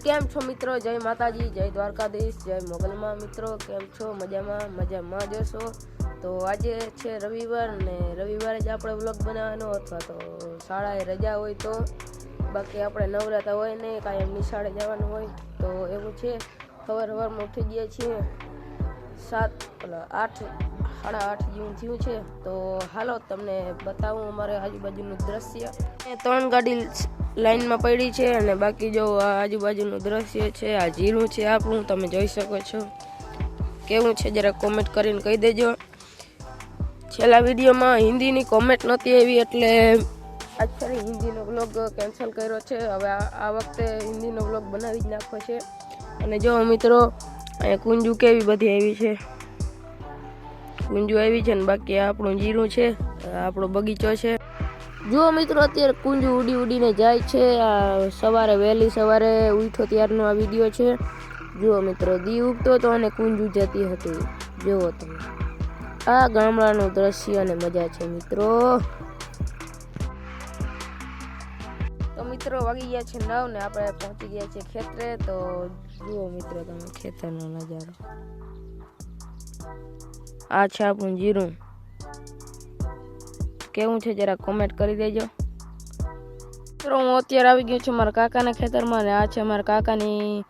કેમ છો મિત્રો? જય માતાજી, જય દ્વારકાધીશ, જય મોગલમાં. મિત્રો કેમ છો? મજામાં જશો. તો આજે છે રવિવાર ને રવિવારે જ આપણે વ્લોગ બનાવવાનો અથવા તો શાળાએ રજા હોય તો, બાકી આપણે નવરાતા હોય ને કાંઈ નિશાળે જવાનું હોય તો એવું છે. સવારમાં ઉઠી ગયા છીએ 8:30 જેવું થયું છે. તો હાલો તમને બતાવું અમારે આજુબાજુનું દ્રશ્ય. 3 ગાડી લાઈનમાં પડી છે અને બાકી જો આ આજુબાજુનું દ્રશ્ય છે. આ જીરું છે આપણું, તમે જોઈ શકો છો. કેવું છે જરા કોમેન્ટ કરીને કહી દેજો. છેલ્લા વિડીયોમાં હિન્દીની કોમેન્ટ નહોતી એવી એટલે આજ ફરી હિન્દીનો વ્લોગ કેન્સલ કર્યો છે. હવે આ વખતે હિન્દીનો વ્લોગ બનાવી જ નાખવો છે. અને જો મિત્રો અહીંયા કુંજુ કેવી બધી આવી છે, કુંજુ આવી છે ને બાકી આપણું જીરું છે, આપણો બગીચો છે. જુઓ મિત્રો અત્યારે કુંજુ ઉડીને જાય છે. આ સવારે વહેલી સવારે ઉઠો ત્યારનો આ વિડીયો છે. જુઓ મિત્રો દી ઉગતો હતો અને કુંજુ જતી હતી. જુઓ તમે આ ગામડાનું દ્રશ્ય અને મજા છે મિત્રો. તો મિત્રો વાગી ગયા છે 9 ને આપણે પહોંચી ગયા છે ખેતરે. તો જુઓ મિત્રો તમે ખેતરનો નજારો. આ છે આપણું જીરું. કેવું છે જરા કોમેન્ટ કરી દેજો. મિત્રો હું અત્યારે આવી ગયો છું મારા કાકાના ખેતરમાં ને આ છે મારા કાકાની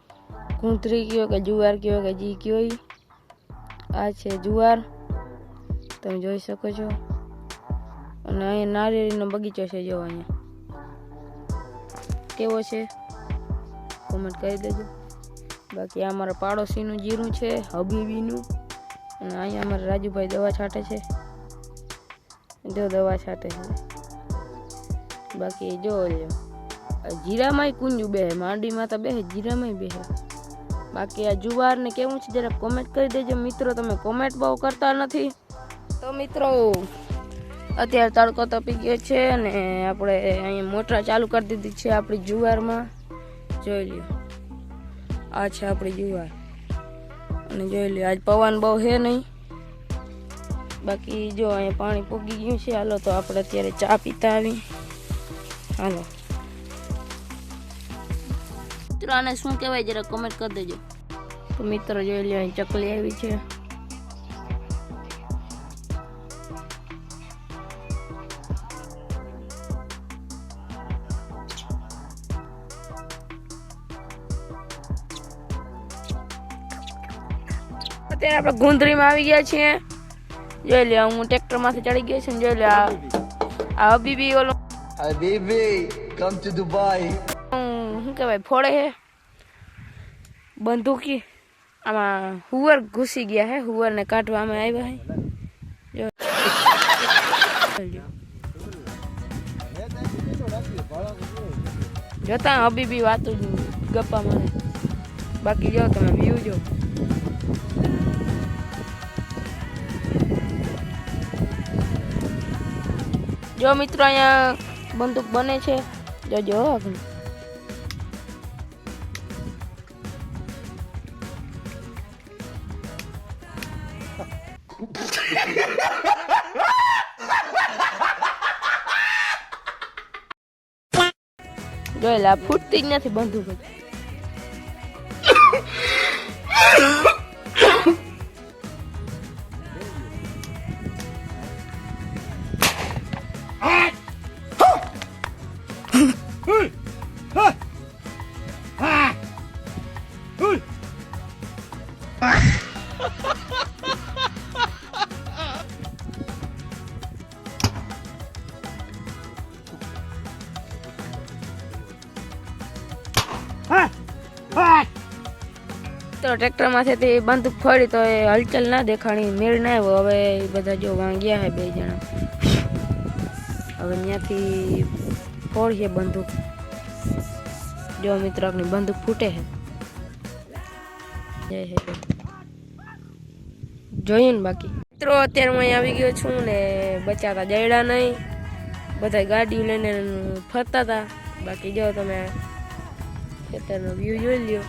કુંથરી કયો કે જુવાર કયો કે જી કયો. આ છે જુવાર, તમે જોઈ શકો છો. અને અહીંયા નારિયેળીનો બગીચો છે. જો અહીંયા કેવો છે કોમેન્ટ કરી દેજો. બાકી આ અમારા પાડોશીનું જીરું છે, હબીબીનું. અને અહીંયા અમારા રાજુભાઈ દવા છાંટે છે. જો દવા છાંટે છે. બાકી જો જીરામાંય કુંજુ બેહે, માંડીમાં તો બેહે, જીરામાંય બેહે. બાકી આ જુવાર ને કેવું છે જરા કોમેન્ટ કરી દેજો મિત્રો. તમે કોમેન્ટ બહુ કરતા નથી. તો મિત્રો અત્યારે તડકો તપી ગયો છે અને આપણે અહીંયા મોટર ચાલુ કરી દીધી છે આપણી જુવારમાં. જોઈ લ્યો આ છે આપણી જુવાર. અને જોઈ લ્યો આજ પવન બહુ હે નહીં. બાકી જો અહીંયા પાણી પૂગી ગયું છે. હાલો તો આપણે અત્યારે ચા પીતા આવી. હાલો મિત્રો આને શું કહેવાય જરા કોમેન્ટ કરી દેજો. તો મિત્રો જોઈ લ્યો અહીં ચકલી આવી છે. અત્યારે આપણે ગુંદરીમાં આવી ગયા છીએ. જોઈ લે હું ટ્રેક્ટર માંથી ચડી ગયો છું. જોઈ લે આ હબીબી ઓલો હબીબી કમ ટુ દુબઈ. શું કહેવાય ફોડે હે બંદૂકી. આમાં હુવર ઘૂસી ગયા હે. હુવર ને કાઢવા અમે આવ્યા હે. જોતા હબીબી વાતું ગપ્પા મારે. બાકી જો તમે વ્યૂ જો. જો મિત્રો અહીંયા બંદૂક બને છે. જોજો આગળ. જોયેલા ફૂટતી જ નથી બંદૂક. તો ટ્રેક્ટર માંથી બંદૂક ફોડી તો એ હલચલ ના દેખાણી, મેળ ના આવ્યો. હવે બધા જો વાંગ્યા હે 2 જણા. હવે ત્યાંથી ફોડીએ બંદૂક. જો મિત્રો આપણી બંદૂક ફૂટે છે. જોયું ને. બાકી મિત્રો અત્યારે હું અહીં આવી ગયો છું ને બચાતા જયડા નહીં. બધા ગાડીઓ લઈને ફરતા હતા. બાકી જો તમે ખેતરનો વ્યૂ જોઈ લ્યો.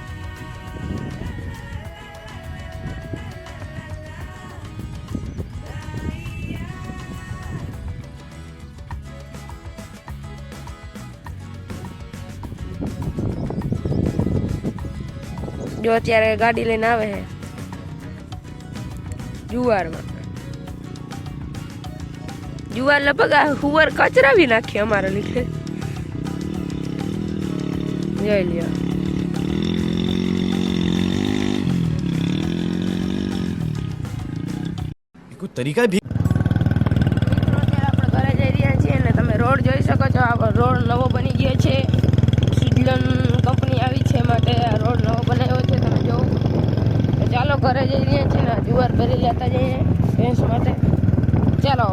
જો અત્યારે ગાડી લઈને આવે છે જુવારમાં. જુવાર લગભગ આ હુવર કચરાવી નાખી અમારા લીધે. જોઈ લ્યો. કોઈ તરીકા ભી આપણે ઘરે જઈ રહ્યા છીએ ને તમે રોડ જોઈ શકો છો. આ રોડ નવો બની ગયો છે. સિડલન કંપની આવી છે માટે આ રોડ નવો બનાવ્યો છે. તમે જો તો ચાલો ઘરે જઈ રહ્યા છીએ ને જુવાર ભરી લેતા જઈએ ભેંસ માટે. ચાલો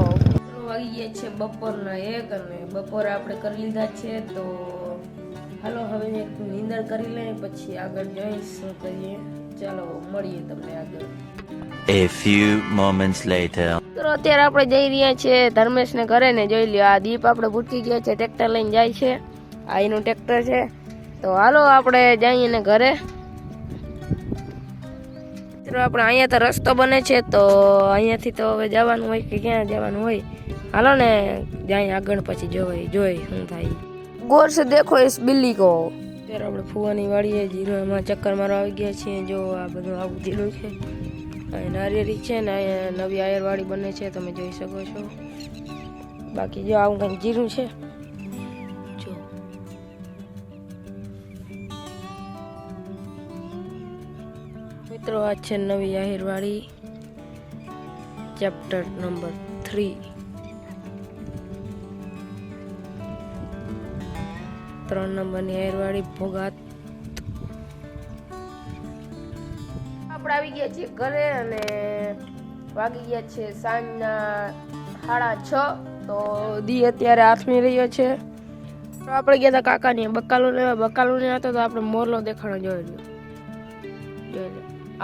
વાગી ગયા છે બપોરના 1 અને બપોરે આપણે કરી લીધા છે. તો હાલો હવે એક નીંદર કરી લઈએ પછી આગળ જઈ શું કરીએ. ચાલો મળીએ તમને આગળ. A few moments later. તો અત્યારે આપણે જઈ રહ્યા છીએ ધર્મેશને ઘરે ને જોઈ લ્યો આ દીપ આપણે ભૂટકી ગયો છે ટ્રેક્ટર લઈને જાય છે. આ એનું ટ્રેક્ટર છે. તો હાલો આપણે જઈએ ને ઘરે. મિત્રો આપણે અહીંયા તો રસ્તો બને છે તો અહીંયાથી તો હવે જવાનું હોય કે ક્યાં જવાનું હોય. હાલો ને જાય આગળ પછી જોઈ શું થાય. ગોર સે દેખો ઇસ બિલ્લી કો. અત્યારે આપણે ફુવાની વાડીએ જીરોમાં ચક્કર મારવા આવી ગયા છીએ. જો આ બધું આવું જીરું છે. અહીં નારિયેળી છે ને અહીંયા નવી આયરવાડી બને છે તમે જોઈ શકો છો. બાકી જો આવું કંઈક જીરું છે. જો મિત્રો આ છે નવી આયરવાડી ચેપ્ટર નંબર 3. 3 નંબરની આયરવાડી ભોગાત. આપણે આવી ગયા છીએ ઘરે અને વાગી ગયા છે સાંજના 6:30. તો દી અત્યારે આથમી રહ્યો છે. તો આપણે ગયા હતા કાકાની બકાલું લેવા. બકાલું ને હતો તો આપણે મોરલો દેખાણો જોઈ લો.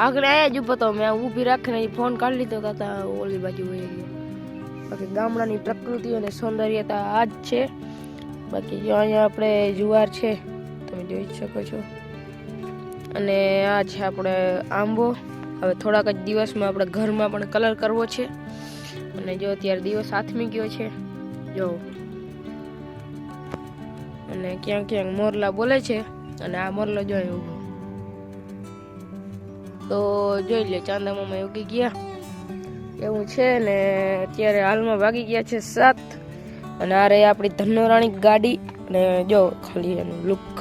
આગળ આયા જ ઉભો તો મેં ઊભી રાખીને ફોન કાઢી લીધો હતા ઓલી બાજુ વહી ગયો. બાકી ગામડાની પ્રકૃતિ અને સૌંદર્યતા આ જ છે. બાકી જો અહીંયા આપણે જુવાર છે તમે જોઈ શકો છો. અને આ છે આપણે આંબો. હવે થોડાક જ દિવસમાં આપણે ઘરમાં પણ કલર કરવો છે. અને જો અત્યારે દિવસ આથમી ગયો છે જો. અને ક્યાંક ક્યાંક મોરલા બોલે છે અને આ મોરલો જોઈ ઊભો. તો જોઈ લે ચાંદા મામા ઉગી ગયા એવું છે. ને અત્યારે હાલમાં વાગી ગયા છે 7. અને આ રહી આપણી ધનોરાણી ગાડી. અને જો ખાલી એનું લુક.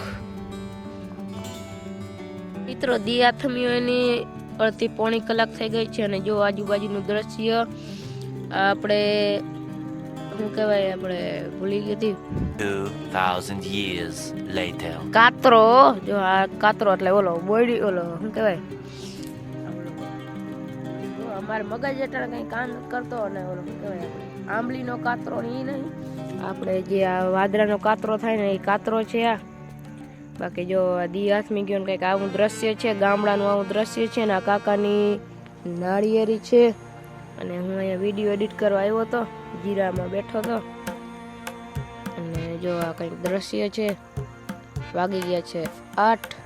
મિત્રો દી આથમ્યો એની અડધી પોણી કલાક થઈ ગઈ છે. અને જો આજુબાજુનું દ્રશ્ય આપણે શું કહેવાય આપણે ભૂલી ગઈ હતી 2000 years later. કાતરો. જો આ કાતરો એટલે ઓલો બોયડી ઓલો શું કહેવાય અમારે મગજ એટલે કઈ કામ કરતો અને ઓલો શું કહેવાય આંબલીનો કાતરો એ નહીં આપણે જે આ વાદળાનો કાતરો થાય ને એ કાતરો છે આ. બાકી જો દી આથમી ગયો ને કંઈક આવું દ્રશ્ય છે. ગામડાનું આવું દ્રશ્ય છે ને આ કાકાની નાળિયેરી છે. અને હું અહીંયા વિડીયો એડિટ કરવા આવ્યો હતો જીરામાં બેઠો હતો. અને જો આ કંઈક દ્રશ્ય છે. વાગી ગયા છે 8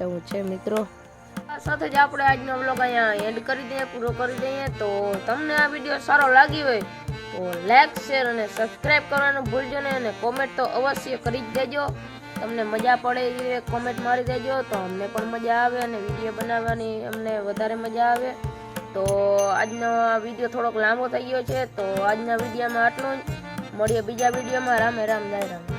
એવું છે મિત્રો. આ સાથે જ આપણે આજનો વ્લોગ અહીંયા એન્ડ કરી દઈએ પૂરો કરી દઈએ. તો તમને આ વિડીયો સારો લાગ્યો હોય તો લાઈક શેર અને સબસ્ક્રાઇબ કરવાનું ભૂલજો નહીં. અને કોમેન્ટ તો અવશ્ય કરી જ દેજો. તમને મજા પડે એ કોમેન્ટ મારી દેજો તો અમને પણ મજા આવે અને વિડીયો બનાવવાની અમને વધારે મજા આવે. તો આજનો આ વિડીયો થોડોક લાંબો થઈ ગયો છે. તો આજના વિડીયોમાં આટલું જ. મળીએ બીજા વિડીયોમાં. રામે રામ જય રામ.